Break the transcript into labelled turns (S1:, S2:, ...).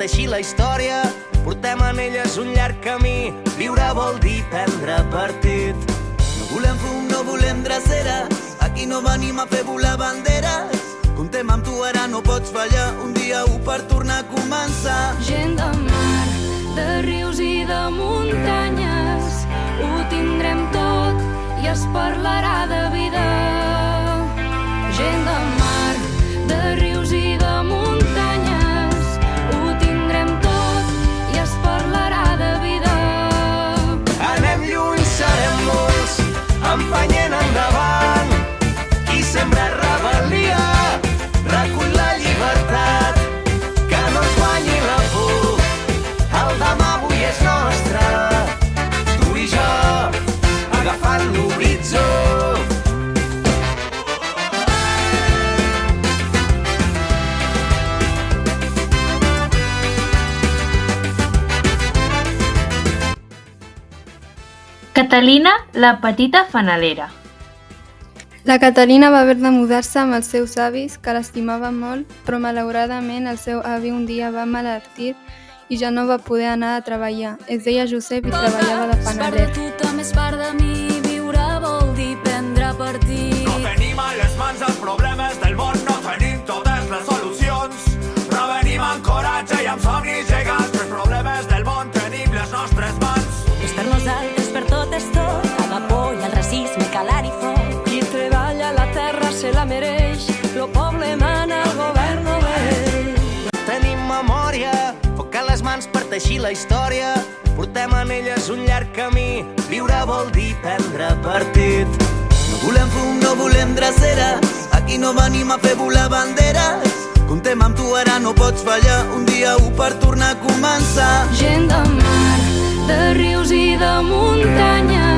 S1: teixir la història. Portem en elles un llarg camí. Viure vol dir prendre partit.
S2: No volem fum, no volem dreceres. Aquí no venim a fer volar banderes. Comptem amb tu, ara no pots fallar. Un dia u per tornar a començar.
S3: Gent de mar, de rius i de muntanyes, ho tindrem tot i es parlarà de vida. Gent de mar, de rius i de muntanyes, ho tindrem tot i es parlarà de vida.
S1: Anem lluny, serem molts, empenyent endavant. Qui sembra rebel·lia recull la llibertat. Que no ens guanyi la por, el demà avui és nostre. Tu i jo, agafant l'horitzó.
S4: Catalina, la petita fanalera.
S5: La Catalina va haver de mudar-se amb els seus avis, que l'estimaven molt, però malauradament el seu avi un dia va malaltir i ja no va poder anar a treballar. Es deia Josep i treballava de fanaler.
S3: Tu també és part de mi, viure vol dir prendre partit.
S6: No tenim a les mans els problemes del món, no tenim totes les solucions, però venim amb coratge i amb somnis gegants. Els problemes del món tenim les nostres mans.
S7: És per nosaltres, per tot esto, amb la por i el racisme calar i foc.
S8: Qui treballa la terra se la mereix, lo poble mana, el govern no vell.
S1: Tenim memòria, foc a les mans per teixir la història. Portem en elles un llarg camí. Viure vol dir prendre partit.
S2: No volem fum, no volem dreceres. Aquí no venim a fer volar banderes. Comptem amb tu, ara no pots fallar. Un dia u per tornar a començar.
S3: Gent de mar, de rius i de muntanyes,